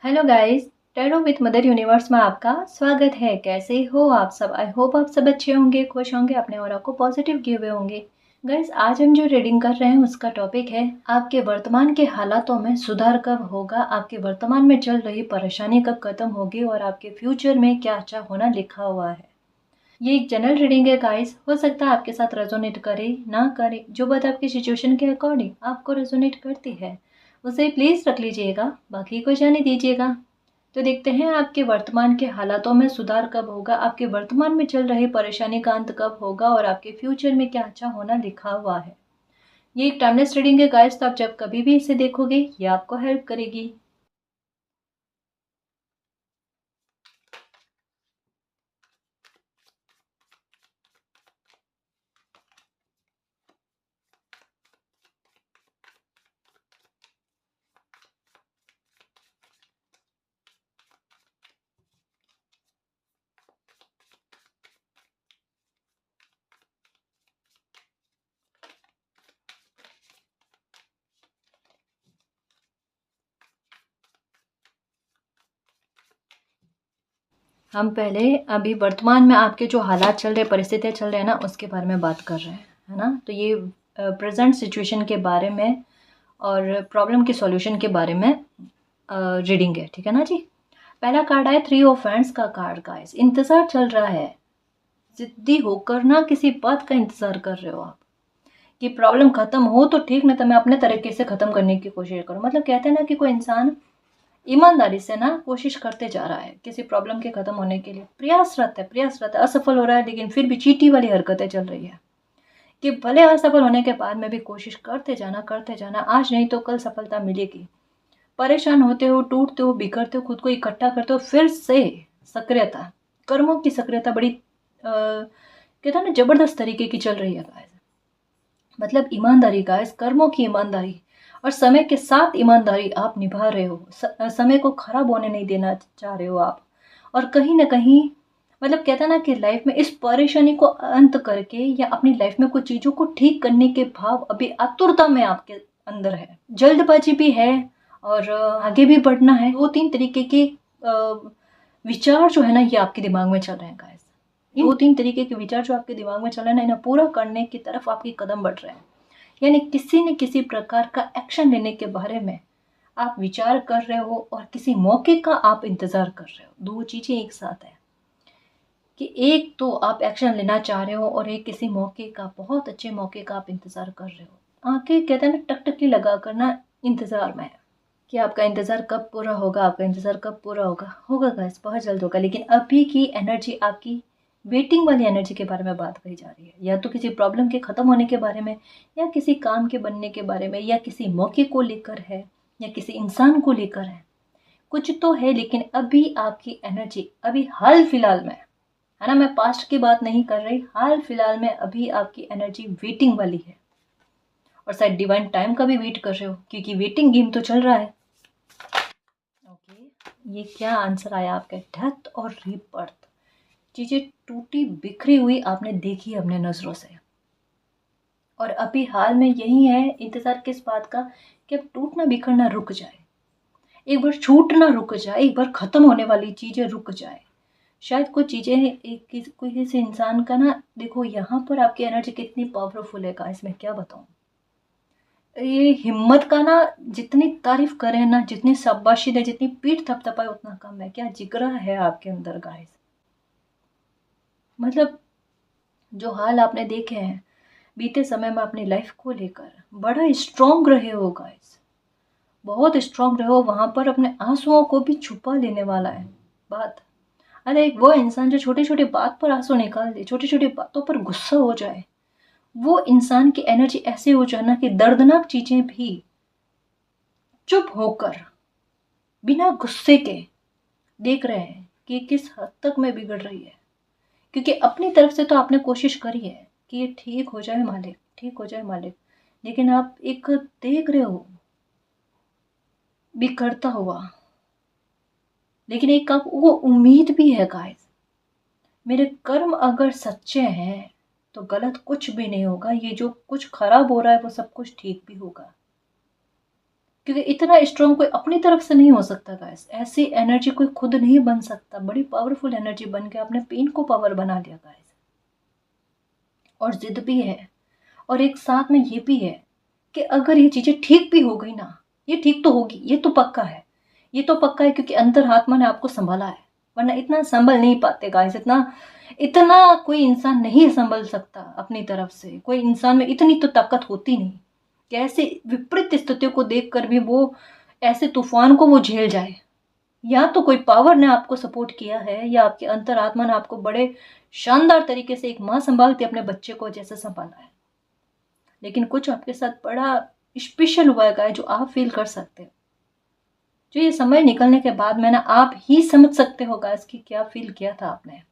Hello guys, tarot with mother universe में आपका स्वागत है। कैसे हो आप सब? आई होप आप सब अच्छे होंगे, खुश होंगे, अपने ऑरा को पॉजिटिव किए हुए होंगे। गाइस, आज हम जो रीडिंग कर रहे हैं उसका टॉपिक है आपके वर्तमान के हालातों में सुधार कब होगा, आपके वर्तमान में चल रही परेशानी कब खत्म होगी और आपके फ्यूचर में क्या अच्छा होना लिखा हुआ है। ये एक जनरल रीडिंग है गाइस, हो सकता है आपके साथ रेजोनेट करे ना करे। जो बात आपकी सिचुएशन के अकॉर्डिंग आपको रेजोनेट करती है उसे प्लीज रख लीजिएगा, बाकी को जाने दीजिएगा। तो देखते हैं आपके वर्तमान के हालातों में सुधार कब होगा, आपके वर्तमान में चल रही परेशानी का अंत कब होगा और आपके फ्यूचर में क्या अच्छा होना लिखा हुआ है। ये एक टाइमलेस रीडिंग है गाइस, तो आप जब कभी भी इसे देखोगे ये आपको हेल्प करेगी। हम पहले अभी वर्तमान में आपके जो हालात चल रहे, परिस्थितियाँ चल रहे हैं ना, उसके बारे में बात कर रहे हैं, है ना। तो ये प्रेजेंट सिचुएशन के बारे में और प्रॉब्लम के सॉल्यूशन के बारे में रीडिंग है, ठीक है ना जी। पहला कार्ड है 3 ऑफ हैंड्स का कार्ड। गाइस, इंतजार चल रहा है, जिद्दी होकर ना किसी बात का इंतजार कर रहे हो आप कि प्रॉब्लम खत्म हो तो ठीक, नहीं तो मैं अपने तरीके से खत्म करने की कोशिश करूँ। मतलब कहते हैं ना कि कोई इंसान ईमानदारी से ना कोशिश करते जा रहा है किसी प्रॉब्लम के खत्म होने के लिए, प्रयासरत है, असफल हो रहा है लेकिन फिर भी चीटी वाली हरकतें चल रही है कि भले असफल होने के बाद में भी कोशिश करते जाना, आज नहीं तो कल सफलता मिलेगी। परेशान होते हो, टूटते हो, बिखरते हो, खुद को इकट्ठा करते हो, फिर से सक्रियता, कर्मों की सक्रियता बड़ी कहते हैं ना जबरदस्त तरीके की चल रही है गाइस। मतलब ईमानदारी गाइस, कर्मों की ईमानदारी और समय के साथ ईमानदारी आप निभा रहे हो। समय को खराब होने नहीं देना चाह रहे हो आप। और कहीं ना कहीं मतलब कहता ना कि लाइफ में इस परेशानी को अंत करके या अपनी लाइफ में कुछ चीज़ों को ठीक करने के भाव अभी आतुरता में आपके अंदर है, जल्दबाजी भी है और आगे भी बढ़ना है। 2-3 तरीके के विचार जो है ना ये आपके दिमाग में चल रहे हैं गाइस। 2-3 तरीके के विचार जो आपके दिमाग में चल रहे हैं ना, इन्हें पूरा करने की तरफ आपके कदम बढ़ रहे हैं। यानी किसी न किसी प्रकार का एक्शन लेने के बारे में आप विचार कर रहे हो और किसी मौके का आप इंतजार कर रहे हो। दो चीजें एक साथ है कि एक तो आप एक्शन लेना चाह रहे हो और एक किसी मौके का, बहुत अच्छे मौके का आप इंतजार कर रहे हो। आंखें कहते हैं ना टकटकी लगा करना इंतजार में है कि आपका इंतजार कब पूरा होगा, आपका इंतजार कब पूरा होगा। होगा गाइस, बहुत जल्द होगा। लेकिन अभी की एनर्जी आपकी वेटिंग वाली एनर्जी के बारे में बात कही जा रही है, या तो किसी प्रॉब्लम के खत्म होने के बारे में, या किसी काम के बनने के बारे में, या किसी मौके को लेकर है, या किसी इंसान को लेकर है। कुछ तो है, लेकिन अभी आपकी एनर्जी अभी हाल फिलहाल में, है ना, मैं पास्ट की बात नहीं कर रही, हाल फिलहाल में अभी आपकी एनर्जी वेटिंग वाली है। और शायद डिवाइन टाइम का भी वेट कर रहे हो, क्योंकि वेटिंग गेम तो चल रहा है। ओके, ये क्या आंसर आया आपके? डेथ और रीबर्थ। चीजें टूटी बिखरी हुई आपने देखी अपने नजरों से, और अभी हाल में यही है इंतजार किस बात का कि अब टूटना बिखरना रुक जाए, एक बार छूटना रुक जाए, एक बार खत्म होने वाली चीजें रुक जाए। शायद कुछ चीजें कोई किसी इंसान का ना, देखो यहाँ पर आपकी एनर्जी कितनी पावरफुल है गाइस, मैं क्या बताऊं। ये हिम्मत का ना, जितनी तारीफ करें ना, जितनी शाबाशी दे, जितनी पीठ थपथपाए उतना कम है। क्या जिगरा है आपके अंदर गाइस। मतलब जो हाल आपने देखे हैं बीते समय में अपनी लाइफ को लेकर, बड़ा स्ट्रांग रहे हो गाइस, बहुत स्ट्रांग रहे हो। वहां पर अपने आंसुओं को भी छुपा लेने वाला है बात। अरे एक वो इंसान जो छोटी छोटी बात पर आंसू निकाल दे, छोटी छोटी बातों पर गुस्सा हो जाए, वो इंसान की एनर्जी ऐसे हो जाए ना कि दर्दनाक चीजें भी चुप होकर, बिना गुस्से के देख रहे हैं कि किस हद तक मैं बिगड़ रही है। क्योंकि अपनी तरफ से तो आपने कोशिश करी है कि ये ठीक हो जाए मालिक, ठीक हो जाए मालिक, लेकिन आप एक देख रहे हो बिखरता हुआ। लेकिन एक आप वो उम्मीद भी है गाइस, मेरे कर्म अगर सच्चे हैं तो गलत कुछ भी नहीं होगा, ये जो कुछ खराब हो रहा है वो सब कुछ ठीक भी होगा। क्योंकि इतना स्ट्रॉन्ग कोई अपनी तरफ से नहीं हो सकता गाइस। ऐसी एनर्जी कोई खुद नहीं बन सकता। बड़ी पावरफुल एनर्जी बन के आपने पेन को पावर बना लिया गाइस। और जिद भी है, और एक साथ में ये भी है कि अगर ये चीज़ें ठीक भी हो गई ना, ये ठीक तो होगी, ये तो पक्का है, ये तो पक्का है, क्योंकि अंतरात्मा ने आपको संभाला है। वरना इतना संभल नहीं पाते गाइस। इतना इतना कोई इंसान नहीं संभल सकता अपनी तरफ से। कोई इंसान में इतनी तो ताकत होती नहीं कि ऐसे विपरीत स्थितियों को देखकर भी वो ऐसे तूफान को वो झेल जाए। या तो कोई पावर ने आपको सपोर्ट किया है, या आपके अंतरात्मा ने आपको बड़े शानदार तरीके से एक माँ संभालती अपने बच्चे को जैसे संभाला है। लेकिन कुछ आपके साथ बड़ा स्पेशल हुआ है जो आप फील कर सकते हो। जो ये समय निकलने के बाद में ना आप ही समझ सकते हो गाइस कि क्या फील किया था आपने।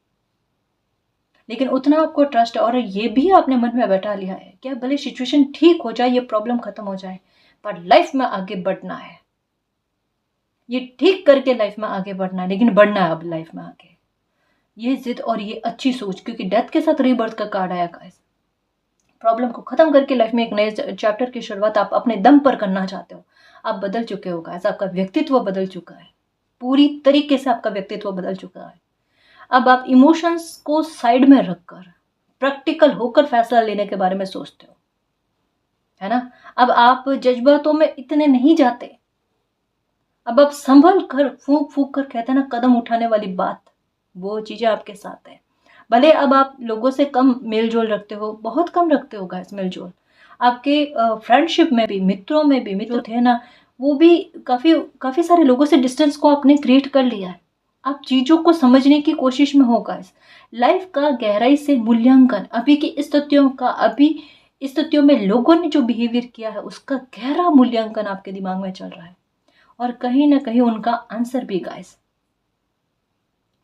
लेकिन उतना आपको ट्रस्ट है, और ये भी आपने मन में बैठा लिया है क्या भले सिचुएशन ठीक हो जाए, ये प्रॉब्लम खत्म हो जाए, पर लाइफ में आगे बढ़ना है। ये ठीक करके लाइफ में आगे बढ़ना है, लेकिन बढ़ना है अब लाइफ में आगे। ये जिद और ये अच्छी सोच, क्योंकि डेथ के साथ रीबर्थ का कार्ड आया गाइस। प्रॉब्लम को खत्म करके लाइफ में एक नए चैप्टर की शुरुआत आप अपने दम पर करना चाहते हो। आप बदल चुके हो गाइस। आपका व्यक्तित्व बदल चुका है, पूरी तरीके से आपका व्यक्तित्व बदल चुका है। अब आप इमोशंस को साइड में रखकर प्रैक्टिकल होकर फैसला लेने के बारे में सोचते हो, है ना। अब आप जज्बातों में इतने नहीं जाते। अब आप संभल कर फूंक फूंक कर कहते हैं ना कदम उठाने वाली बात, वो चीजें आपके साथ है। भले अब आप लोगों से कम मेल जोल रखते हो, बहुत कम रखते हो गाइस मेल जोल। आपके फ्रेंडशिप में भी, मित्रों में भी, मित्र थे ना, वो भी काफ़ी काफ़ी सारे लोगों से डिस्टेंस को आपने क्रिएट कर लिया है। आप चीज़ों को समझने की कोशिश में हो गाइस। लाइफ का गहराई से मूल्यांकन, अभी की स्थितियों का, अभी स्थितियों में लोगों ने जो बिहेवियर किया है उसका गहरा मूल्यांकन आपके दिमाग में चल रहा है। और कहीं ना कहीं उनका आंसर भी गाइस,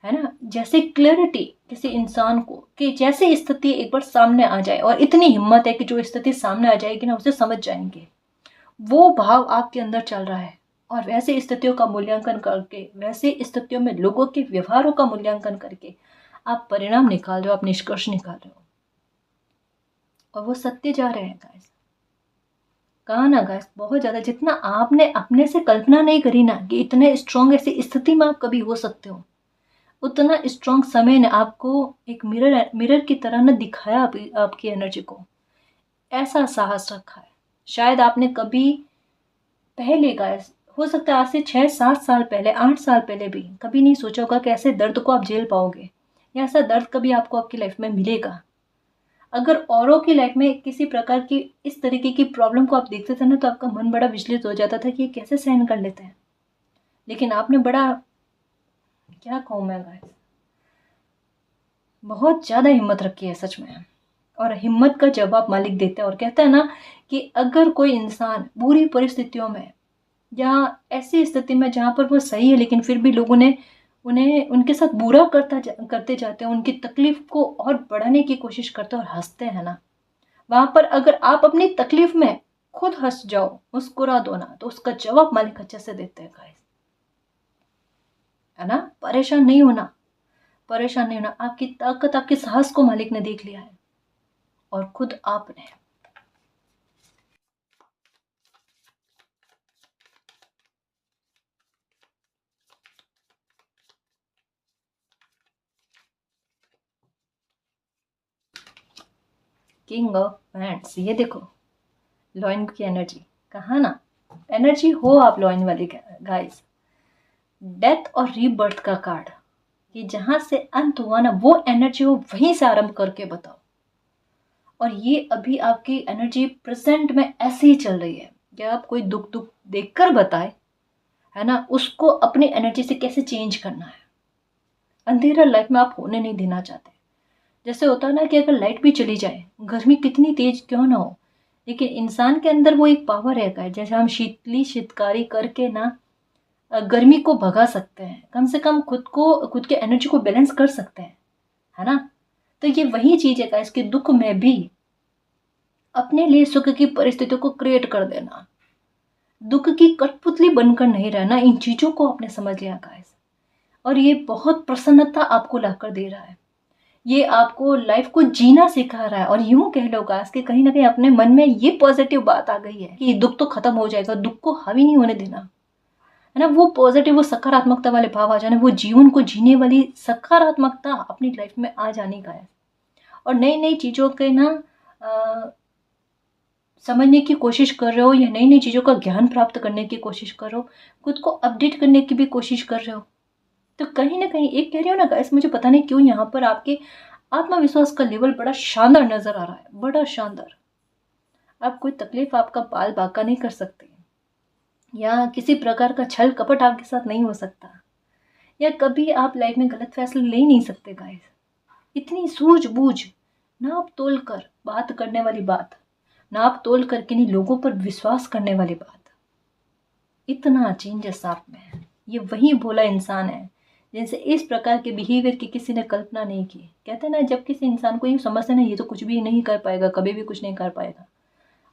है ना। जैसे क्लैरिटी किसी इंसान को कि जैसे स्थिति एक बार सामने आ जाए, और इतनी हिम्मत है कि जो स्थिति सामने आ जाएगी ना उसे समझ जाएंगे, वो भाव आपके अंदर चल रहा है। और वैसे स्थितियों का मूल्यांकन करके, वैसे स्थितियों में लोगों के व्यवहारों का मूल्यांकन करके आप परिणाम निकाल रहे हो, आप निष्कर्ष निकाल रहे हो, और वो सत्य जा रहे हैं गाइस। कहा ना गाइस, बहुत ज़्यादा। जितना आपने अपने से कल्पना नहीं करी ना कि इतने स्ट्रांग ऐसी स्थिति में आप कभी हो सकते हो, उतना स्ट्रांग समय ने आपको एक मिरर की तरह ना दिखाया आपकी एनर्जी को। ऐसा साहस रखा है शायद आपने कभी पहले गाइस, हो सकता है आज से 6-7 साल पहले, 8 साल पहले भी कभी नहीं सोचा होगा कि ऐसे दर्द को आप झेल पाओगे, या ऐसा दर्द कभी आपको आपकी लाइफ में मिलेगा। अगर औरों की लाइफ में किसी प्रकार की इस तरीके की प्रॉब्लम को आप देखते थे ना, तो आपका मन बड़ा विचलित हो जाता था कि ये कैसे सहन कर लेते हैं। लेकिन आपने बड़ा, क्या कहूँ मैं गाइस, बहुत ज़्यादा हिम्मत रखी है सच में। और हिम्मत का जवाब मालिक देता है। और कहता है ना कि अगर कोई इंसान बुरी परिस्थितियों में, या ऐसी स्थिति में जहाँ पर वो सही है लेकिन फिर भी लोगों ने उन्हें उनके साथ बुरा करते जाते हैं, उनकी तकलीफ को और बढ़ाने की कोशिश करते हैं और हंसते हैं ना, वहाँ पर अगर आप अपनी तकलीफ में खुद हंस जाओ, मुस्कुरा दो ना, तो उसका जवाब मालिक अच्छे से देते हैं गाइस, है ना। परेशान नहीं होना, परेशान नहीं होना। आपकी ताकत, आपके साहस को मालिक ने देख लिया है, और खुद आपने। किंग ऑफ पैंट्स, ये देखो लॉइन की एनर्जी। कहा ना, एनर्जी हो आप लॉइन वाली गाइस। डेथ और रीबर्थ का कार्ड, कि जहां से अंत हुआ ना, वो एनर्जी हो वहीं से आरंभ करके बताओ। और ये अभी आपकी एनर्जी प्रेजेंट में ऐसे ही चल रही है कि आप कोई दुख दुख देखकर बताए, है ना, उसको अपनी एनर्जी से कैसे चेंज करना है। अंधेरा लाइफ में आप होने नहीं देना चाहते। जैसे होता है ना कि अगर लाइट भी चली जाए, गर्मी कितनी तेज क्यों ना हो, लेकिन इंसान के अंदर वो एक पावर है, जैसे हम शीतली शीतकारी करके ना गर्मी को भगा सकते हैं, कम से कम खुद के एनर्जी को बैलेंस कर सकते हैं, है ना। तो ये वही चीज है इसके दुख में भी अपने लिए सुख की परिस्थितियों को क्रिएट कर देना, दुख की कठपुतली बनकर नहीं रहना। इन चीजों को आपने समझ लिया गाइस, और ये बहुत प्रसन्नता आपको लाकर दे रहा है। ये आपको लाइफ को जीना सिखा रहा है। और यूं कह लो गाइस कि कहीं ना कहीं अपने मन में ये पॉजिटिव बात आ गई है कि दुख तो खत्म हो जाएगा, दुख को हावी नहीं होने देना, है ना। वो पॉजिटिव, वो सकारात्मकता वाले भाव आ जाने, वो जीवन को जीने वाली सकारात्मकता अपनी लाइफ में आ जाने का है। और नई नई चीज़ों के ना समझने की कोशिश कर रहे हो, या नई नई चीज़ों का ज्ञान प्राप्त करने की कोशिश कर रहे हो, खुद को अपडेट करने की भी कोशिश कर रहे हो। तो कहीं ना कहीं एक कह रही हो ना गाइस, मुझे पता नहीं क्यों यहाँ पर आपके आत्मविश्वास का लेवल बड़ा शानदार नजर आ रहा है, बड़ा शानदार। आप कोई तकलीफ आपका बाल बाका नहीं कर सकते, या किसी प्रकार का छल कपट आपके साथ नहीं हो सकता, या कभी आप लाइफ में गलत फैसले ले नहीं सकते गाइस। इतनी सूझबूझ, नाप तोल कर बात करने वाली बात, नाप तोल कर किन्हीं लोगों पर विश्वास करने वाली बात, इतना चेंजेस आप में है। ये वही भोला इंसान है जिनसे इस प्रकार के बिहेवियर की किसी ने कल्पना नहीं की। कहते हैं ना, जब किसी इंसान को यूँ समझते ना ये तो कुछ भी नहीं कर पाएगा, कभी भी कुछ नहीं कर पाएगा,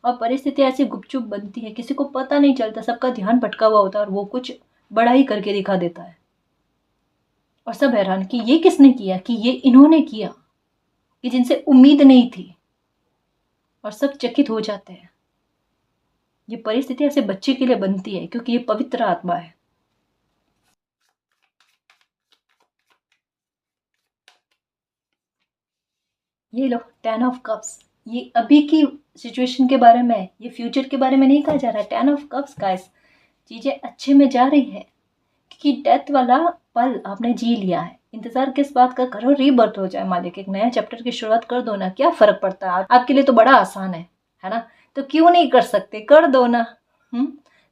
और परिस्थिति ऐसी गुपचुप बनती है, किसी को पता नहीं चलता, सबका ध्यान भटका हुआ होता है और वो कुछ बड़ा ही करके दिखा देता है। और सब हैरान कि ये किसने किया, कि ये इन्होंने किया, कि जिनसे उम्मीद नहीं थी, और सब चकित हो जाते हैं। ये परिस्थिति ऐसे बच्चे के लिए बनती है क्योंकि ये पवित्र आत्मा है। ये लो 10 ऑफ कप्स, ये अभी की सिचुएशन के बारे में, ये फ्यूचर के बारे में नहीं कहा जा रहा है। 10 ऑफ कप्स गाइस, चीजें अच्छे में जा रही है, क्योंकि डेथ वाला पल आपने जी लिया है। इंतजार किस बात का करो, रीबर्थ हो जाए मालिक, एक नया चैप्टर की शुरुआत कर दो ना, क्या फर्क पड़ता है, आपके लिए तो बड़ा आसान है ना। तो क्यों नहीं कर सकते, कर दो ना।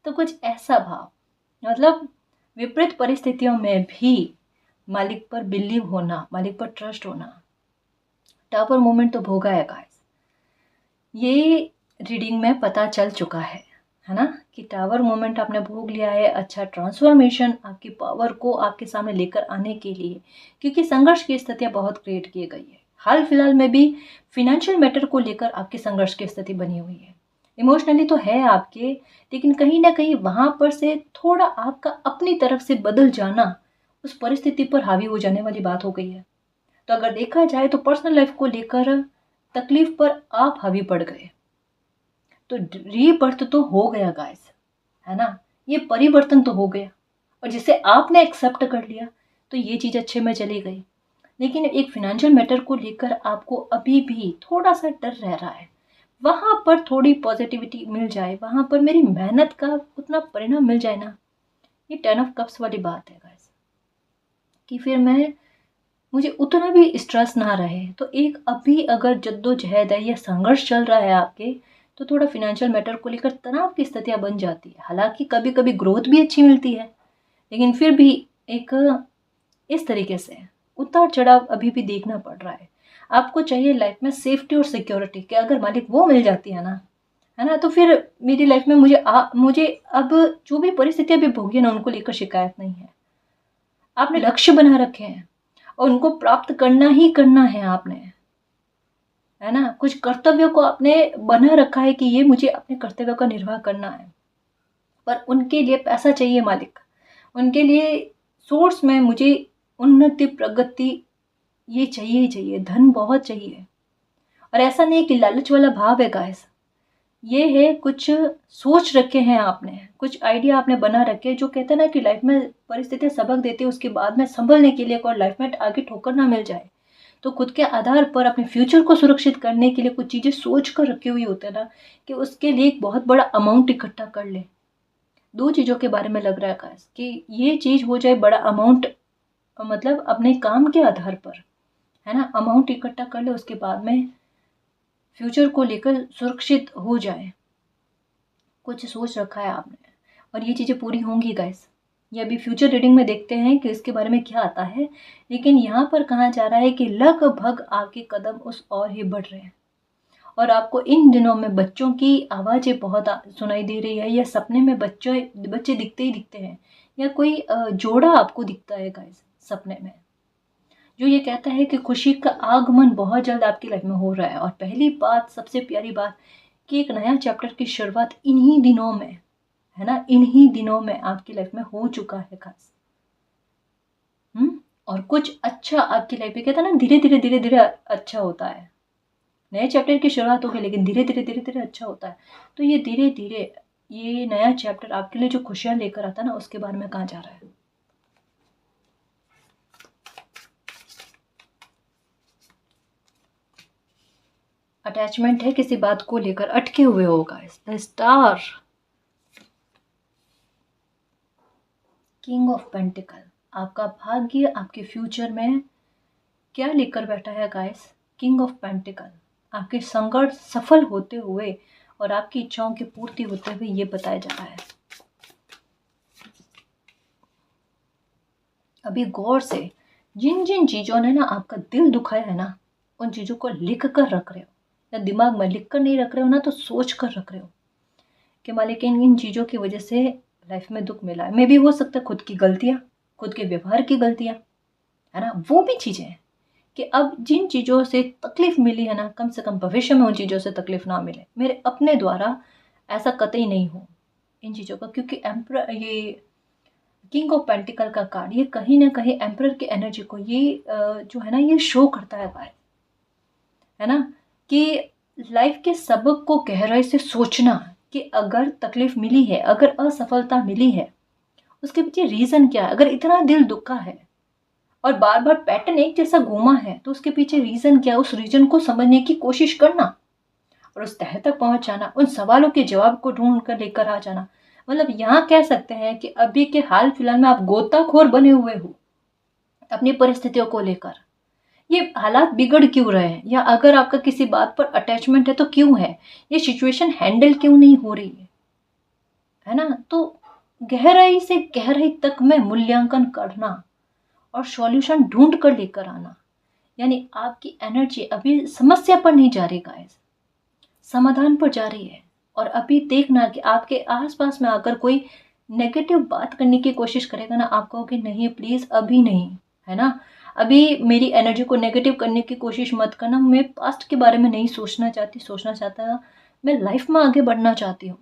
तो कुछ ऐसा भाव, मतलब विपरीत परिस्थितियों में भी मालिक पर बिलीव होना, मालिक पर ट्रस्ट होना। टावर मोमेंट तो भोगा है गाइस, ये रीडिंग में पता चल चुका है ना, कि टावर मोमेंट आपने भोग लिया है। अच्छा ट्रांसफॉर्मेशन आपकी पावर को आपके सामने लेकर आने के लिए, क्योंकि संघर्ष की स्थितियां बहुत क्रिएट की गई है। हाल फिलहाल में भी फिनेंशियल मैटर को लेकर आपकी संघर्ष की स्थिति बनी हुई है। इमोशनली तो है आपके, लेकिन कहीं ना कहीं वहां पर से थोड़ा आपका अपनी तरफ से बदल जाना उस परिस्थिति पर हावी हो जाने वाली बात हो गई है। तो अगर देखा जाए तो पर्सनल लाइफ को लेकर तकलीफ पर आप हावी पड़ गए, तो रीबर्थ तो हो गया गाइस, है ना, ये परिवर्तन तो हो गया, और जिसे आपने एक्सेप्ट कर लिया तो ये चीज़ अच्छे में चली गई। लेकिन एक फिनेंशियल मैटर को लेकर आपको अभी भी थोड़ा सा डर रह रहा है, वहां पर थोड़ी पॉजिटिविटी मिल जाए, वहां पर मेरी मेहनत का उतना परिणाम मिल जाए ना, ये 10 ऑफ कप्स वाली बात है गाइस, कि फिर मुझे उतना भी स्ट्रेस ना रहे। तो एक अभी अगर जद्दोजहद है या संघर्ष चल रहा है आपके, तो थोड़ा फिनेंशियल मैटर को लेकर तनाव की स्थितियां बन जाती है। हालांकि कभी कभी ग्रोथ भी अच्छी मिलती है, लेकिन फिर भी एक इस तरीके से उतार चढ़ाव अभी भी देखना पड़ रहा है। आपको चाहिए लाइफ में सेफ्टी और सिक्योरिटी, कि अगर मालिक वो मिल जाती है ना, तो फिर मेरी लाइफ में मुझे अब जो भी परिस्थितियां भी भोगी ना, उनको लेकर शिकायत नहीं है। आपने लक्ष्य बना रखे हैं और उनको प्राप्त करना ही करना है आपने, है ना। कुछ कर्तव्यों को आपने बना रखा है कि ये मुझे अपने कर्तव्यों का निर्वाह करना है, पर उनके लिए पैसा चाहिए मालिक, उनके लिए सोर्स में मुझे उन्नति प्रगति ये चाहिए ही चाहिए, धन बहुत चाहिए। और ऐसा नहीं कि लालच वाला भाव है गाइस, ये है कुछ सोच रखे हैं आपने, कुछ आइडिया आपने बना रखे, जो कहते हैं ना कि लाइफ में परिस्थितियां सबक देती है, उसके बाद में संभलने के लिए और लाइफ में आगे ठोकर ना मिल जाए, तो खुद के आधार पर अपने फ्यूचर को सुरक्षित करने के लिए कुछ चीज़ें सोच कर रखी हुई होते हैं ना, कि उसके लिए एक बहुत बड़ा अमाउंट इकट्ठा कर ले। दो चीज़ों के बारे में लग रहा है गाइस, कि ये चीज़ हो जाए बड़ा अमाउंट, मतलब अपने काम के आधार पर, है ना, अमाउंट इकट्ठा कर ले, उसके बाद में फ्यूचर को लेकर सुरक्षित हो जाए। कुछ सोच रखा है आपने, और ये चीज़ें पूरी होंगी गाइस। ये अभी फ्यूचर रीडिंग में देखते हैं कि इसके बारे में क्या आता है, लेकिन यहाँ पर कहा जा रहा है कि लगभग आपके कदम उस और ही बढ़ रहे हैं, और आपको इन दिनों में बच्चों की आवाज़ें बहुत सुनाई दे रही है, या सपने में बच्चे दिखते ही दिखते हैं, या कोई जोड़ा आपको दिखता है गाइस सपने में, जो ये कहता है कि खुशी का आगमन बहुत जल्द आपकी लाइफ में हो रहा है। और पहली बात, सबसे प्यारी बात, कि एक नया चैप्टर की शुरुआत इन्हीं दिनों में, है ना, इन्हीं दिनों में आपकी लाइफ में हो चुका है खास। और कुछ अच्छा आपकी लाइफ में, कहता है ना, धीरे धीरे अच्छा होता है। नए चैप्टर की शुरुआत होगी लेकिन धीरे धीरे अच्छा होता है। तो ये धीरे धीरे ये नया चैप्टर आपके लिए जो खुशियाँ लेकर आता है ना, उसके बारे में कहाँ जा रहा है। अटैचमेंट है, किसी बात को लेकर अटके हुए हो guys. The star, king of pentacle, आपका भाग्य आपके फ्यूचर में क्या लेकर बैठा है गाइस। किंग ऑफ पेंटिकल, आपके संघर्ष सफल होते हुए और आपकी इच्छाओं की पूर्ति होते हुए ये बताया जा रहा है। अभी गौर से जिन जिन चीज़ों ने ना आपका दिल दुखाया है ना, उन चीज़ों को लिख कर रख रहे हो, या दिमाग में लिख कर नहीं रख रहे हो ना, तो सोच कर रख रहे हो कि मालिक इन इन चीज़ों की वजह से लाइफ में दुख मिला है। मे भी हो सकता है खुद की गलतियाँ, खुद के व्यवहार की गलतियाँ, है ना, वो भी चीज़ें हैं कि अब जिन चीज़ों से तकलीफ मिली है ना, कम से कम भविष्य में उन चीज़ों से तकलीफ ना मिले। मेरे अपने द्वारा ऐसा कतई नहीं हो इन चीज़ों का, क्योंकि एम्पर ये किंग ऑफ पेंटिकल का कार्ड ये कहीं ना कहीं एम्परर की एनर्जी को ये जो है ना ये शो करता है गाइस, है ना, कि लाइफ के सबक को गहराई से सोचना कि अगर तकलीफ मिली है, अगर असफलता मिली है, उसके पीछे रीज़न क्या है। अगर इतना दिल दुखा है और बार बार पैटर्न एक जैसा घूमा है, तो उसके पीछे रीज़न क्या है, उस रीज़न को समझने की कोशिश करना और उस तह तक पहुंच जाना, उन सवालों के जवाब को ढूंढ कर लेकर आ जाना। मतलब यहाँ कह सकते हैं कि अभी के हाल फिलहाल में आप गोताखोर बने हुए हो अपनी परिस्थितियों को लेकर। ये हालात बिगड़ क्यों रहे हैं, या अगर आपका किसी बात पर अटैचमेंट है तो क्यों है, ये सिचुएशन हैंडल क्यों नहीं हो रही है ना। तो गहराई से गहराई तक में मूल्यांकन करना और सॉल्यूशन ढूंढ कर लेकर आना, यानी आपकी एनर्जी अभी समस्या पर नहीं जा रही गाइस, समाधान पर जा रही है। और अभी देखना कि आपके आसपास में आकर कोई नेगेटिव बात करने की कोशिश करेगा ना, आप कहोगे नहीं प्लीज अभी नहीं, है ना, अभी मेरी एनर्जी को नेगेटिव करने की कोशिश मत करना, मैं पास्ट के बारे में नहीं सोचना चाहती, सोचना चाहता, मैं लाइफ में आगे बढ़ना चाहती हूँ,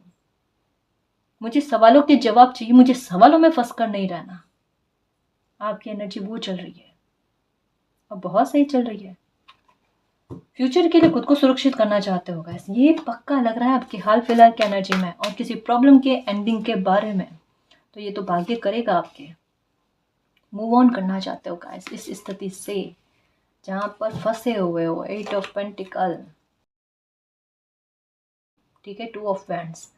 मुझे सवालों के जवाब चाहिए, मुझे सवालों में फंस कर नहीं रहना। आपकी एनर्जी वो चल रही है और बहुत सही चल रही है। फ्यूचर के लिए खुद को सुरक्षित करना चाहते हो गाइस, ये पक्का लग रहा है आपकी हाल फिलहाल की एनर्जी में, और किसी प्रॉब्लम के एंडिंग के बारे में, तो ये तो भाग्य करेगा आपके। मूव ऑन करना चाहते हो गाइस इस स्थिति से जहां पर फंसे हुए हो। 8 ऑफ पेंटिकल, ठीक है, 2 ऑफ वैंड्स,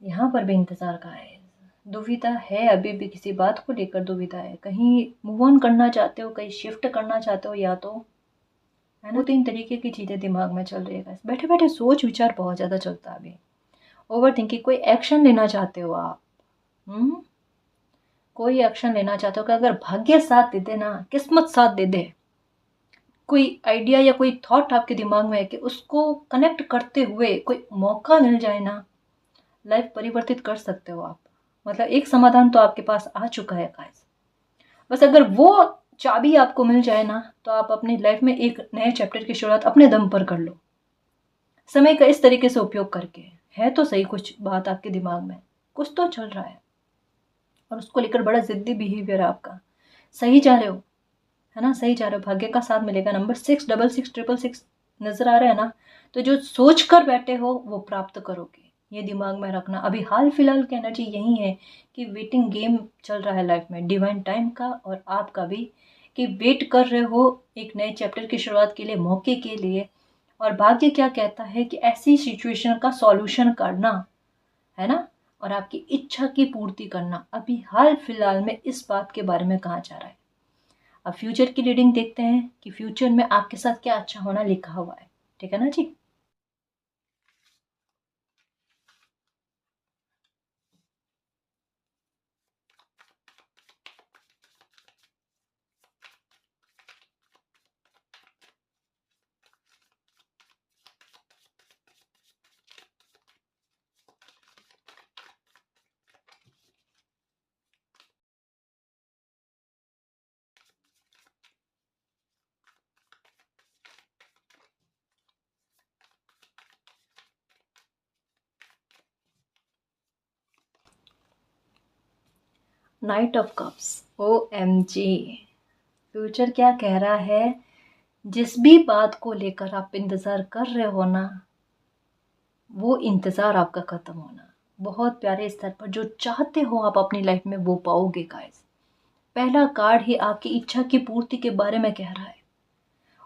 यहाँ पर भी इंतजार का है, दुविधा है, अभी भी किसी बात को लेकर दुविधा है, कहीं मूव ऑन करना चाहते हो, कहीं शिफ्ट करना चाहते हो, या तो, है ना, 2-3 तरीके की चीज़ें दिमाग में चल रही है। बैठे बैठे सोच विचार बहुत ज़्यादा चलता है अभी, ओवर थिंकिंग, कोई एक्शन लेना चाहते हो आप। कोई एक्शन लेना चाहते हो कि अगर भाग्य साथ दे दे ना, किस्मत साथ दे दे, कोई आइडिया या कोई थॉट आपके दिमाग में है कि उसको कनेक्ट करते हुए कोई मौका मिल जाए ना, लाइफ परिवर्तित कर सकते हो आप। मतलब एक समाधान तो आपके पास आ चुका है गाइस, बस अगर वो चाबी आपको मिल जाए ना, तो आप अपनी लाइफ में एक नए चैप्टर की शुरुआत अपने दम पर कर लो, समय का इस तरीके से उपयोग करके। है तो सही कुछ बात आपके दिमाग में, कुछ तो चल रहा है और उसको लेकर बड़ा जिद्दी बिहेवियर है आपका, सही जा रहे हो, है ना, सही जा रहे हो, भाग्य का साथ मिलेगा। नंबर 66666 नजर आ रहा है ना, तो जो सोच कर बैठे हो वो प्राप्त करोगे, ये दिमाग में रखना। अभी हाल फिलहाल की एनर्जी यही है कि वेटिंग गेम चल रहा है लाइफ में, डिवाइन टाइम का और आपका भी, कि वेट कर रहे हो एक नए चैप्टर की शुरुआत के लिए, मौके के लिए। और भाग्य क्या कहता है कि ऐसी सिचुएशन का सॉल्यूशन करना, है ना, और आपकी इच्छा की पूर्ति करना अभी हाल फिलहाल में इस बात के बारे में कहा जा रहा है। अब फ्यूचर की रीडिंग देखते हैं कि फ्यूचर में आपके साथ क्या अच्छा होना लिखा हुआ है, ठीक है ना जी। Knight of cups, O M G, future क्या कह रहा है, जिस भी बात को लेकर आप इंतज़ार कर रहे हो ना, वो इंतज़ार आपका ख़त्म होना। बहुत प्यारे स्तर पर जो चाहते हो आप अपनी लाइफ में वो पाओगे गाइस। पहला कार्ड ही आपकी इच्छा की पूर्ति के बारे में कह रहा है,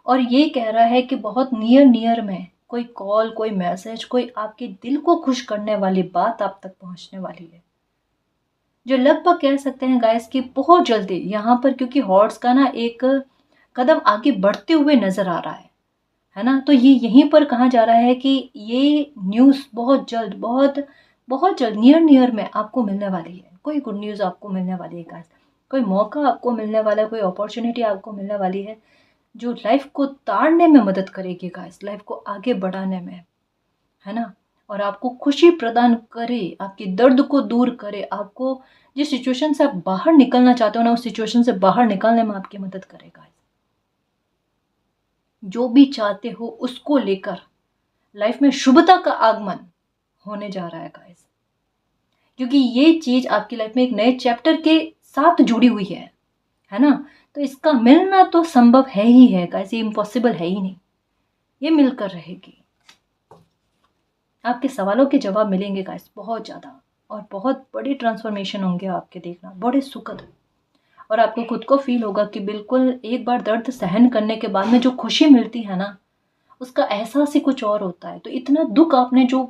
और ये कह रहा है कि बहुत नियर नियर में कोई कॉल, कोई मैसेज, कोई आपके दिल को खुश करने वाली बात आप तक पहुंचने वाली है, जो लगभग कह सकते हैं गाइस कि बहुत जल्दी यहाँ पर, क्योंकि हॉर्स का ना एक कदम आगे बढ़ते हुए नजर आ रहा है ना। तो ये यहीं पर कहा जा रहा है कि ये न्यूज़ बहुत जल्द, बहुत बहुत जल्द, नियर नियर में आपको मिलने वाली है। कोई गुड न्यूज़ आपको मिलने वाली है गाइस, कोई मौका आपको मिलने वाला है, कोई अपॉर्चुनिटी आपको मिलने वाली है जो लाइफ को ताड़ने में मदद करेगी गाइस, लाइफ को आगे बढ़ाने में, है ना। और आपको खुशी प्रदान करे, आपके दर्द को दूर करे, आपको जिस सिचुएशन से आप बाहर निकलना चाहते हो ना, उस सिचुएशन से बाहर निकलने में आपकी मदद करेगा। जो भी चाहते हो उसको लेकर लाइफ में शुभता का आगमन होने जा रहा है गाइस, क्योंकि ये चीज आपकी लाइफ में एक नए चैप्टर के साथ जुड़ी हुई है ना। तो इसका मिलना तो संभव है ही है गाइस, ये इम्पॉसिबल है ही नहीं, ये मिलकर रहेगी। आपके सवालों के जवाब मिलेंगे गाइस बहुत ज़्यादा, और बहुत बड़े ट्रांसफॉर्मेशन होंगे आपके, देखना बड़े सुखद। और आपको खुद को फील होगा कि बिल्कुल एक बार दर्द सहन करने के बाद में जो खुशी मिलती है ना, उसका एहसास ही कुछ और होता है। तो इतना दुख आपने जो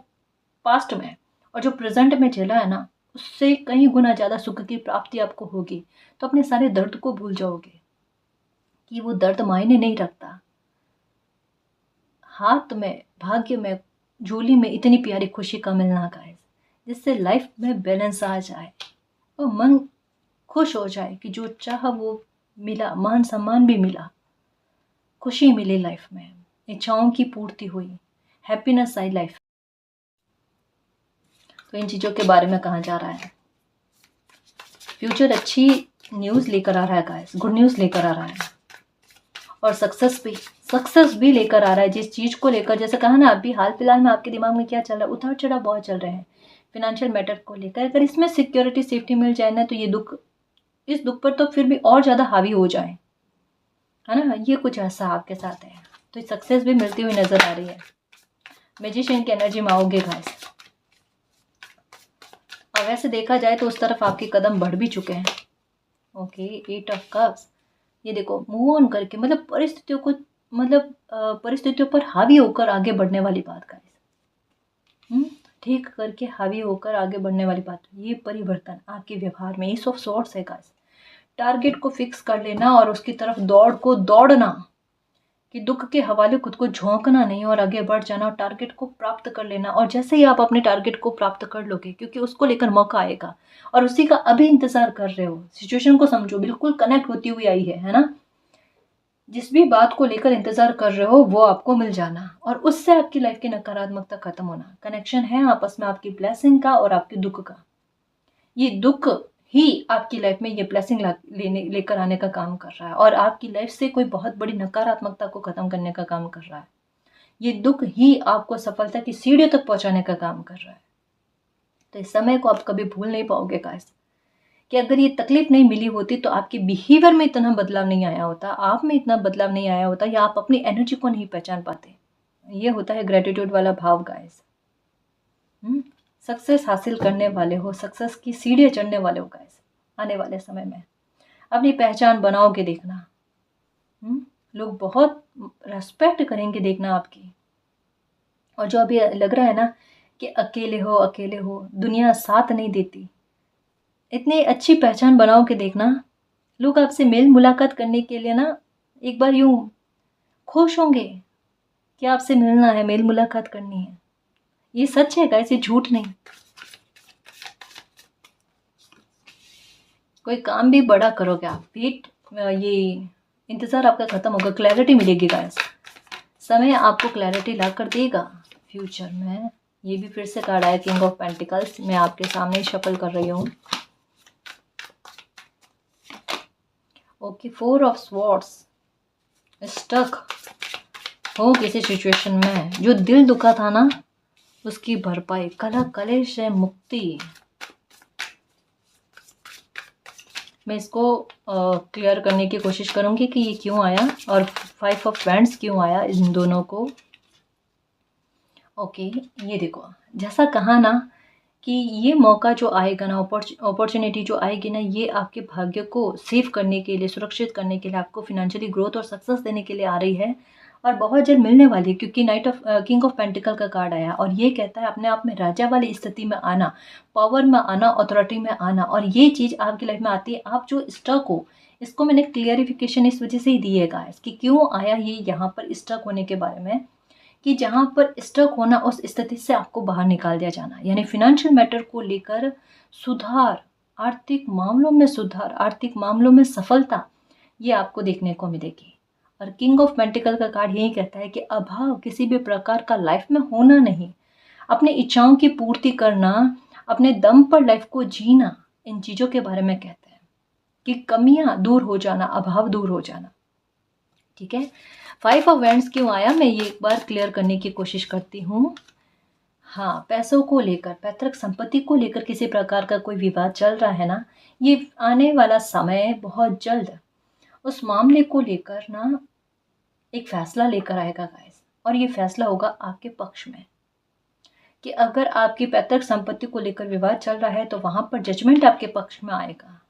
पास्ट में और जो प्रेजेंट में झेला है ना, उससे कई गुना ज़्यादा सुख की प्राप्ति आपको होगी। तो अपने सारे दर्द को भूल जाओगे कि वो दर्द मायने नहीं रखता। हाथ में, भाग्य में, झोली में इतनी प्यारी खुशी का मिलना गाइस, जिससे लाइफ में बैलेंस आ जाए और मन खुश हो जाए कि जो चाह वो मिला, मान सम्मान भी मिला, खुशी मिली लाइफ में, इच्छाओं की पूर्ति हुई, हैप्पीनेस आई लाइफ। तो इन चीज़ों के बारे में कहा जा रहा है। फ्यूचर अच्छी न्यूज़ लेकर आ रहा है गाइस, गुड न्यूज़ लेकर आ रहा है, और सक्सेस भी लेकर आ रहा है। जिस चीज़ को लेकर, जैसे कहा ना, अभी हाल फिलहाल में आपके दिमाग में क्या चल रहा है, उतार चढ़ाव बहुत चल रहे हैं फिनेंशियल मैटर को लेकर। अगर इसमें सिक्योरिटी, सेफ्टी मिल जाए ना, तो ये दुख, इस दुख पर तो फिर भी और ज़्यादा हावी हो जाए, है ना। ये कुछ ऐसा आपके साथ है। तो सक्सेस भी मिलती हुई नजर आ रही है। मैजिशियन की एनर्जी में आओगे गाइस। और वैसे देखा जाए तो उस तरफ आपके कदम बढ़ भी चुके हैं। ओके, 8 ऑफ कप्स, ये देखो मूव ऑन करके, मतलब परिस्थितियों को, मतलब परिस्थितियों पर हावी होकर आगे बढ़ने वाली बात गाइस। ठीक करके हावी होकर आगे बढ़ने वाली बात, ये परिवर्तन आपके व्यवहार में, एस ऑफ सॉर्ड्स है गाइस। टारगेट को फिक्स कर लेना और उसकी तरफ दौड़ना, कि दुख के हवाले खुद को झोंकना नहीं और आगे बढ़ जाना और टारगेट को प्राप्त कर लेना। और जैसे ही आप अपने टारगेट को प्राप्त कर लोगे, क्योंकि उसको लेकर मौका आएगा और उसी का अभी इंतजार कर रहे हो, सिचुएशन को समझो, बिल्कुल कनेक्ट होती हुई आई है ना। जिस भी बात को लेकर इंतजार कर रहे हो वो आपको मिल जाना, और उससे आपकी लाइफ की नकारात्मकता खत्म होना। कनेक्शन है आपस में आपकी ब्लेसिंग का और आपके दुख का। ये दुख ही आपकी लाइफ में ये ब्लेसिंग लेकर आने का काम कर रहा है, और आपकी लाइफ से कोई बहुत बड़ी नकारात्मकता को खत्म करने का काम कर रहा है। ये दुख ही आपको सफलता की सीढ़ियों तक पहुंचाने का काम कर रहा है। तो इस समय को आप कभी भूल नहीं पाओगे गाइस, कि अगर ये तकलीफ नहीं मिली होती तो आपके बिहेवियर में इतना बदलाव नहीं आया होता, आप में इतना बदलाव नहीं आया होता, या आप अपनी एनर्जी को नहीं पहचान पाते। ये होता है ग्रेटिट्यूड वाला भाव गाइस। सक्सेस हासिल करने वाले हो, सक्सेस की सीढ़ियाँ चढ़ने वाले हो गाइस, आने वाले समय में अपनी पहचान बनाओगे, देखना। लोग बहुत रेस्पेक्ट करेंगे, देखना आपकी। और जो अभी लग रहा है ना कि अकेले हो, दुनिया साथ नहीं देती, इतनी अच्छी पहचान बनाओगे, देखना। लोग आपसे मेल मुलाकात करने के लिए ना एक बार यूं खुश होंगे कि आपसे मिलना है, मेल मुलाकात करनी है। ये सच है गाइस, ये झूठ नहीं। कोई काम भी बड़ा करोगे आप, वेट, ये इंतज़ार आपका ख़त्म होगा, क्लैरिटी मिलेगी गाइस। समय आपको क्लैरिटी ला कर देगा फ्यूचर में। ये भी फिर से कार्ड आया, किंग ऑफ पेंटिकल्स। मैं आपके सामने शफल कर रही हूँ। ओके, 4 ऑफ स्वॉर्ड्स, स्टक हो किसी सिचुएशन में, जो दिल दुखा था ना उसकी भरपाई, कलह कलेश से मुक्ति, मैं इसको क्लियर करने की कोशिश करूँगी कि ये क्यों आया और 5 ऑफ वैंड्स क्यों आया इन दोनों को। ओके, ये देखो, जैसा कहा ना कि ये मौका जो आएगा ना, अपॉर्चुनिटी जो आएगी ना, ये आपके भाग्य को सेव करने के लिए, सुरक्षित करने के लिए, आपको फाइनेंशियली ग्रोथ और सक्सेस देने के लिए आ रही है और बहुत जल्द मिलने वाली है, क्योंकि किंग ऑफ पेंटिकल का कार्ड आया और ये कहता है अपने आप में राजा वाली स्थिति में आना, पावर में आना, अथॉरिटी में आना। और ये चीज़ आपकी लाइफ में आती है। आप जो स्टक हो, इसको मैंने क्लियरिफिकेशन इस वजह से ही दी है गाइस कि क्यों आया ये यहाँ पर स्टक होने के बारे में, कि जहाँ पर स्टक होना, उस स्थिति से आपको बाहर निकाल दिया जाना, यानी फिनेंशियल मैटर को लेकर सुधार, आर्थिक मामलों में सुधार, आर्थिक मामलों में सफलता, ये आपको देखने को मिलेगी। और किंग ऑफ पेंटिकल का कार्ड यही कहता है कि अभाव किसी भी प्रकार का लाइफ में होना नहीं, अपनी इच्छाओं की पूर्ति करना, अपने दम पर लाइफ को जीना, इन चीज़ों के बारे में कहते हैं कि कमियां दूर हो जाना, अभाव दूर हो जाना। ठीक है, 5 ऑफ वैंड्स क्यों आया, मैं ये एक बार क्लियर करने की कोशिश करती हूँ। हाँ, पैसों को लेकर, पैतृक संपत्ति को लेकर किसी प्रकार का कोई विवाद चल रहा है ना, ये आने वाला समय बहुत जल्द उस मामले को लेकर ना एक फैसला लेकर आएगा गाइस। और ये फैसला होगा आपके पक्ष में, कि अगर आपकी पैतृक संपत्ति को लेकर विवाद चल रहा है तो वहां पर जजमेंट आपके पक्ष में आएगा,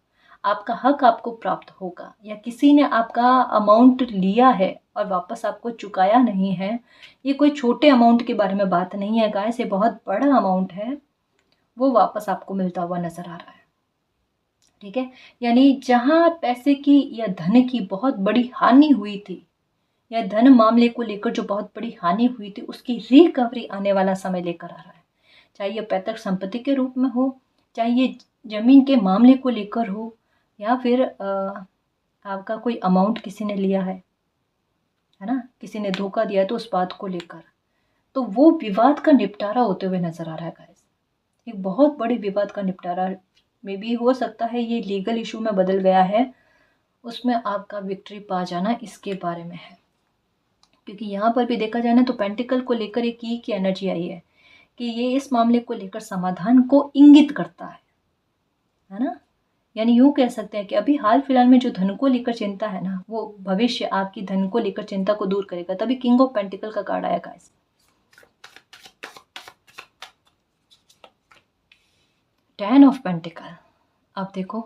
आपका हक आपको प्राप्त होगा, या किसी ने आपका अमाउंट लिया है और वापस आपको चुकाया नहीं है। ये कोई छोटे अमाउंट के बारे में बात नहीं है गाइस, ये बहुत बड़ा अमाउंट है, वो वापस आपको मिलता हुआ नजर आ रहा है। ठीक है, यानी जहां पैसे की या धन की बहुत बड़ी हानि हुई थी, या धन मामले को लेकर जो बहुत बड़ी हानि हुई थी, उसकी रिकवरी आने वाला समय लेकर आ रहा है। चाहे ये पैतृक संपत्ति के रूप में हो, चाहे ये जमीन के मामले को लेकर हो, या फिर आपका कोई अमाउंट किसी ने लिया है ना, किसी ने धोखा दिया है तो उस बात को लेकर, तो वो विवाद का निपटारा होते हुए नजर आ रहा है गाइस। एक बहुत बड़े विवाद का निपटारा, में भी हो सकता है ये लीगल इशू में बदल गया है, उसमें आपका विक्ट्री पा जाना, इसके बारे में है। क्योंकि यहाँ पर भी देखा जाए ना तो पेंटिकल को लेकर एक की एनर्जी आई है कि ये इस मामले को लेकर समाधान को इंगित करता है ना। यानी यूं कह सकते हैं कि अभी हाल फिलहाल में जो धन को लेकर चिंता है ना, वो भविष्य आपकी धन को लेकर चिंता को दूर करेगा। तभी किंग ऑफ पेंटिकल का कार्ड आया गाइस। 10 ऑफ पेंटिकल, आप देखो,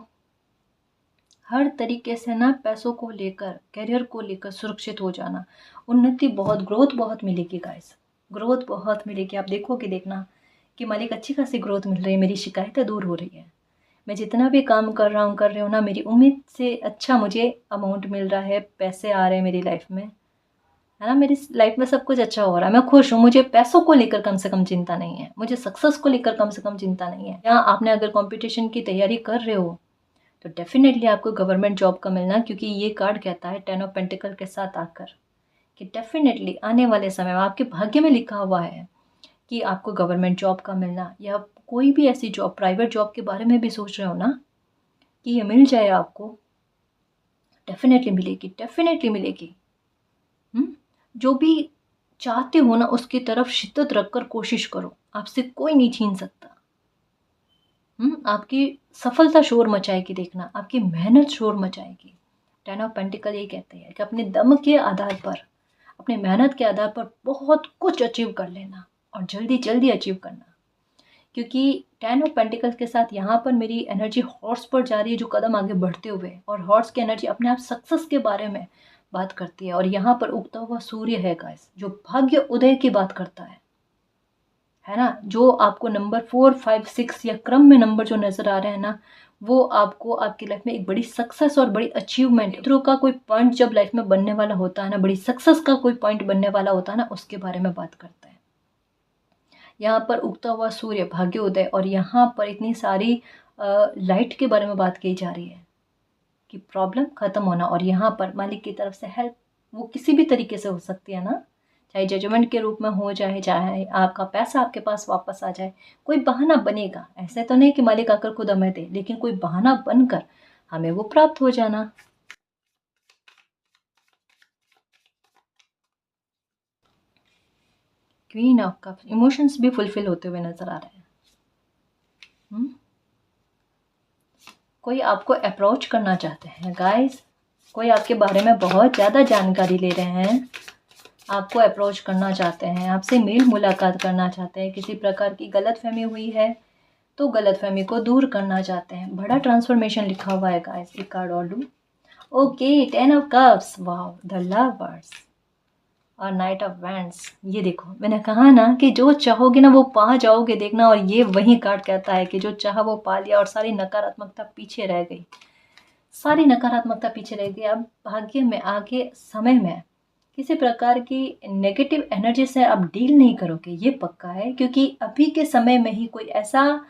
हर तरीके से ना पैसों को लेकर, करियर को लेकर सुरक्षित हो जाना, उन्नति बहुत, ग्रोथ बहुत मिलेगी गाइस, ग्रोथ बहुत मिलेगी। आप देखोगे, देखना कि मालिक अच्छी खासी ग्रोथ मिल रही है, मेरी शिकायतें दूर हो रही है, मैं जितना भी काम कर रही हूँ ना, मेरी उम्मीद से अच्छा मुझे अमाउंट मिल रहा है, पैसे आ रहे हैं मेरी लाइफ में, है ना, मेरी लाइफ में सब कुछ अच्छा हो रहा है, मैं खुश हूँ, मुझे पैसों को लेकर कम से कम चिंता नहीं है, मुझे सक्सेस को लेकर कम से कम चिंता नहीं है। यहाँ आपने अगर कंपटीशन की तैयारी कर रहे हो तो डेफिनेटली आपको गवर्नमेंट जॉब का मिलना, क्योंकि ये कार्ड कहता है 10 ऑफ पेंटिकल के साथ आकर कि डेफिनेटली आने वाले समय में आपके भाग्य में लिखा हुआ है कि आपको गवर्नमेंट जॉब का मिलना, या कोई भी ऐसी जॉब, प्राइवेट जॉब के बारे में भी सोच रहे हो ना कि ये मिल जाए आपको, डेफिनेटली मिलेगी, डेफिनेटली मिलेगी। जो भी चाहते हो ना उसकी तरफ शिद्दत रखकर कोशिश करो, आपसे कोई नहीं छीन सकता। आपकी सफलता शोर मचाएगी, देखना आपकी मेहनत शोर मचाएगी। 10 ऑफ पेंटिकल ये कहते हैं कि अपने दम के आधार पर, अपने मेहनत के आधार पर बहुत कुछ अचीव कर लेना, और जल्दी जल्दी अचीव करना। क्योंकि 10 ऑफ पेंटिकल के साथ यहाँ पर मेरी एनर्जी हॉर्स पर जा रही है, जो कदम आगे बढ़ते हुए, और हॉर्स की एनर्जी अपने आप सक्सेस के बारे में बात करती है। और यहाँ पर उगता हुआ सूर्य है गाइस, जो भाग्य उदय की बात करता है ना। जो आपको नंबर 4, 5, 6 या क्रम में नंबर जो नजर आ रहे हैं ना, वो आपको आपकी लाइफ में एक बड़ी सक्सेस और बड़ी अचीवमेंट, थ्रू का कोई पॉइंट जब लाइफ में बनने वाला होता है ना, बड़ी सक्सेस का कोई पॉइंट बनने वाला होता है ना, उसके बारे में बात करता है। यहाँ पर उगता हुआ सूर्य, भाग्योदय, और यहाँ पर इतनी सारी लाइट के बारे में बात की जा रही है कि प्रॉब्लम खत्म होना, और यहाँ पर मालिक की तरफ से हेल्प, वो किसी भी तरीके से हो सकती है ना, चाहे जजमेंट के रूप में हो जाए, चाहे आपका पैसा आपके पास वापस आ जाए, कोई बहाना बनेगा। ऐसे तो नहीं कि मालिक आकर खुद हमें दे, लेकिन कोई बहाना बनकर हमें वो प्राप्त हो जाना। क्वीन ऑफ कप्स, इमोशंस भी फुलफिल होते हुए नजर आ रहे हैं। कोई आपको अप्रोच करना चाहते हैं गाइस, कोई आपके बारे में बहुत ज़्यादा जानकारी ले रहे हैं, आपको अप्रोच करना चाहते हैं, आपसे मेल मुलाकात करना चाहते हैं, किसी प्रकार की गलतफहमी हुई है तो गलतफहमी को दूर करना चाहते हैं। बड़ा ट्रांसफॉर्मेशन लिखा हुआ है गाइस, एक कार्ड और लूँ। Okay, 10 of cups, wow, the lovers और नाइट ऑफ वैंड्स। ये देखो, मैंने कहा ना कि जो चाहोगे ना वो पा जाओगे, देखना। और ये वही कार्ड कहता है कि जो चाहा वो पा लिया और सारी नकारात्मकता पीछे रह गई, सारी नकारात्मकता पीछे रह गई। अब भाग्य में आगे समय में किसी प्रकार की नेगेटिव एनर्जी से आप डील नहीं करोगे, ये पक्का है। क्योंकि अभी के समय में ही कोई ऐसा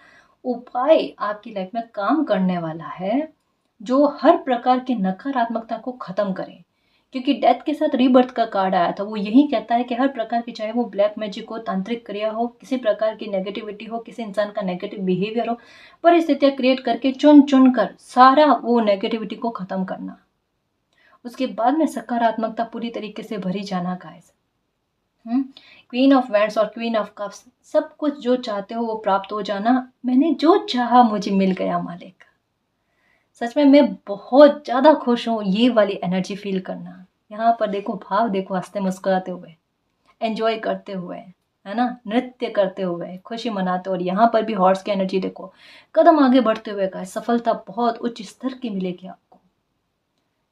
उपाय आपकी लाइफ में काम करने वाला है जो हर प्रकार की नकारात्मकता को ख़त्म करे। क्योंकि डेथ के साथ रीबर्थ का कार्ड आया था, वो यही कहता है कि हर प्रकार की, चाहे वो ब्लैक मैजिक हो, तांत्रिक क्रिया हो, किसी प्रकार की नेगेटिविटी हो, किसी इंसान का नेगेटिव बिहेवियर हो, परिस्थितियाँ क्रिएट करके चुन चुन कर सारा वो नेगेटिविटी को ख़त्म करना, उसके बाद में सकारात्मकता पूरी तरीके से भरी जाना गाइस। क्वीन ऑफ वैंड्स और क्वीन ऑफ कप्स, सब कुछ जो चाहते हो वो प्राप्त हो जाना। मैंने जो चाहा मुझे मिल गया मालिक। सच में मैं बहुत ज़्यादा खुश हूँ ये वाली एनर्जी फील करना। यहाँ पर देखो, भाव देखो, हंसते मुस्कुराते हुए, एंजॉय करते हुए, है ना, नृत्य करते हुए, खुशी मनाते। और यहाँ पर भी हॉर्स की एनर्जी देखो, कदम आगे बढ़ते हुए गाइस, सफलता बहुत उच्च स्तर की मिलेगी आपको।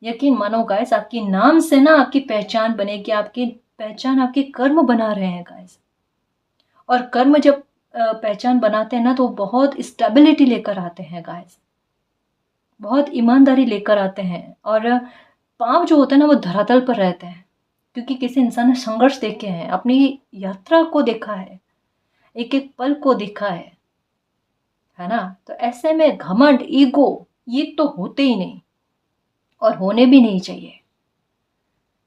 यकीन मानो गाइस, आपकी नाम से ना आपकी पहचान बनेगी, आपकी पहचान आपके कर्म बना रहे हैं गाइस। और कर्म जब पहचान बनाते हैं ना तो बहुत स्टेबिलिटी लेकर आते हैं गाइस, बहुत ईमानदारी लेकर आते हैं। और पाँव जो होते हैं ना वो धरातल पर रहते हैं, क्योंकि किसी इंसान ने संघर्ष देखे हैं, अपनी यात्रा को देखा है, एक एक पल को देखा है ना। तो ऐसे में घमंड, ईगो, ये तो होते ही नहीं और होने भी नहीं चाहिए।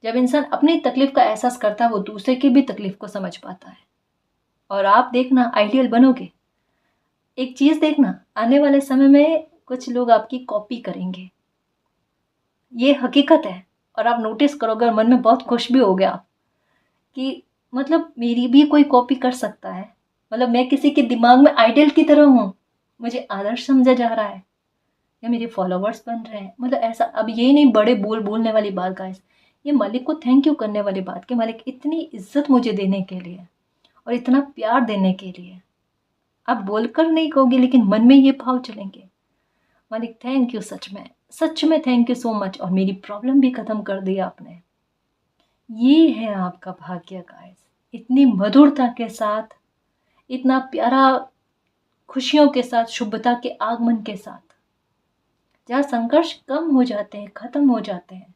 जब इंसान अपनी तकलीफ का एहसास करता है वो दूसरे की भी तकलीफ को समझ पाता है। और आप देखना, आइडियल बनोगे। एक चीज़ देखना, आने वाले समय में कुछ लोग आपकी कॉपी करेंगे, ये हकीकत है। और आप नोटिस करोगे, मन में बहुत खुश भी हो गया आप कि मतलब मेरी भी कोई कॉपी कर सकता है, मतलब मैं किसी के दिमाग में आइडियल की तरह हूँ, मुझे आदर्श समझा जा रहा है, या मेरे फॉलोवर्स बन रहे हैं। मतलब ऐसा, अब ये नहीं बड़े बोलने वाली बात गाइस, ये मालिक को थैंक यू करने वाली बात कि मालिक इतनी इज्जत मुझे देने के लिए और इतना प्यार देने के लिए। आप बोलकर नहीं कहोगे लेकिन मन में ये भाव चलेंगे, मालिक थैंक यू, सच में थैंक यू सो मच। और मेरी प्रॉब्लम भी ख़त्म कर दी आपने। ये है आपका भाग्य गाइस, इतनी मधुरता के साथ, इतना प्यारा, खुशियों के साथ, शुभता के आगमन के साथ, जहाँ संघर्ष कम हो जाते हैं, ख़त्म हो जाते हैं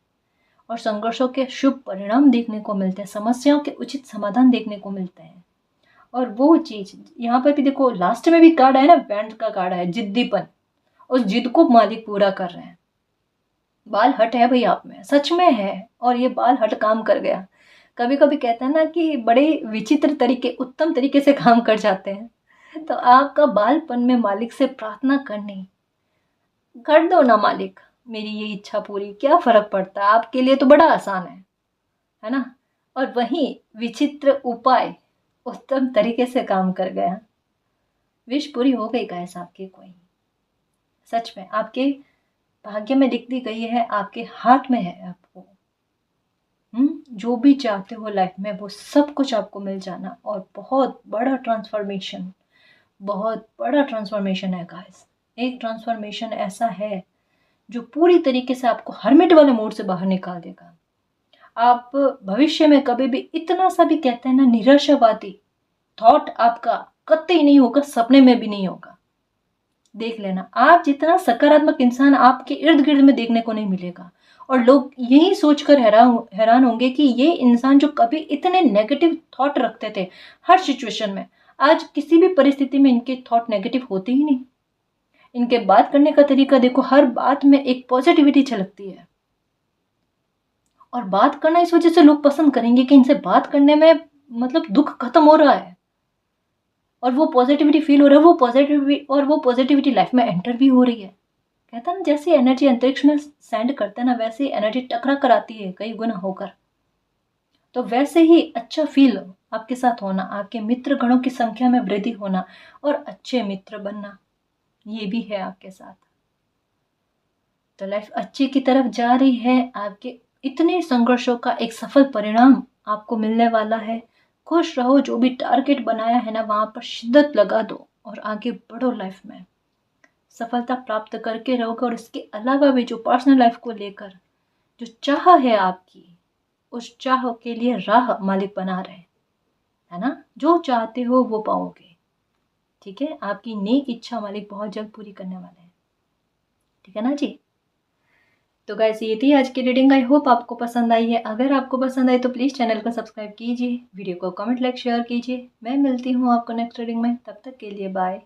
और संघर्षों के शुभ परिणाम देखने को मिलते हैं, समस्याओं के उचित समाधान देखने को मिलते हैं। और वो चीज़ यहाँ पर भी देखो, लास्ट में भी कार्ड है ना, बैंड का कार्ड है, जिद्दीपन। उस जिद को मालिक पूरा कर रहे हैं। बाल हट है भाई आप में, सच में है। और ये बाल हट काम कर गया। कभी कभी कहते हैं ना कि बड़े विचित्र तरीके, उत्तम तरीके से काम कर जाते हैं। तो आपका बालपन में मालिक से प्रार्थना करनी, कर दो ना मालिक मेरी ये इच्छा पूरी, क्या फर्क पड़ता है, आपके लिए तो बड़ा आसान है ना। और वही विचित्र उपाय उत्तम तरीके से काम कर गया। विश पूरी हो गई गाइस आपकी। कोई सच में आपके भाग्य में लिख दी गई है, आपके हाथ में है। आपको जो भी चाहते हो लाइफ में वो सब कुछ आपको मिल जाना। और बहुत बड़ा ट्रांसफॉर्मेशन, बहुत बड़ा ट्रांसफॉर्मेशन है गाइस। एक ट्रांसफॉर्मेशन ऐसा है जो पूरी तरीके से आपको हर्मिट वाले मोड से बाहर निकाल देगा। आप भविष्य में कभी भी इतना सा भी, कहते हैं ना, निराशावादी थॉट आपका कतई नहीं होगा, सपने में भी नहीं होगा। देख लेना, आप जितना सकारात्मक इंसान आपके इर्द गिर्द में देखने को नहीं मिलेगा। और लोग यही सोचकर हैरान होंगे कि ये इंसान जो कभी इतने नेगेटिव थॉट रखते थे हर सिचुएशन में, आज किसी भी परिस्थिति में इनके थॉट नेगेटिव होते ही नहीं। इनके बात करने का तरीका देखो, हर बात में एक पॉजिटिविटी झलकती है। और बात करना इस वजह से लोग पसंद करेंगे कि इनसे बात करने में मतलब दुख खत्म हो रहा है और वो पॉजिटिविटी फील हो रहा है, वो पॉजिटिविटी लाइफ में एंटर भी हो रही है। कहता है ना, जैसी एनर्जी अंतरिक्ष में सेंड करते हैं ना, वैसे ही एनर्जी टकरा कर आती है कई गुना होकर। तो वैसे ही अच्छा फील आपके साथ होना, आपके मित्र गणों की संख्या में वृद्धि होना और अच्छे मित्र बनना, ये भी है आपके साथ। तो लाइफ अच्छे की तरफ जा रही है, आपके इतने संघर्षों का एक सफल परिणाम आपको मिलने वाला है। खुश रहो, जो भी टारगेट बनाया है ना वहाँ पर शिद्दत लगा दो और आगे बढ़ो लाइफ में, सफलता प्राप्त करके रहोगे। और इसके अलावा भी जो पर्सनल लाइफ को लेकर जो चाह है आपकी, उस चाह के लिए राह मालिक बना रहे, है ना। जो चाहते हो वो पाओगे, ठीक है। आपकी नेक इच्छा मालिक बहुत जल्द पूरी करने वाले हैं, ठीक है ना जी। तो गाइस ये थी आज की रीडिंग। आई होप आपको पसंद आई है। अगर आपको पसंद आई तो प्लीज़ चैनल को सब्सक्राइब कीजिए, वीडियो को कमेंट लाइक शेयर कीजिए। मैं मिलती हूँ आपको नेक्स्ट रीडिंग में, तब तक के लिए बाय।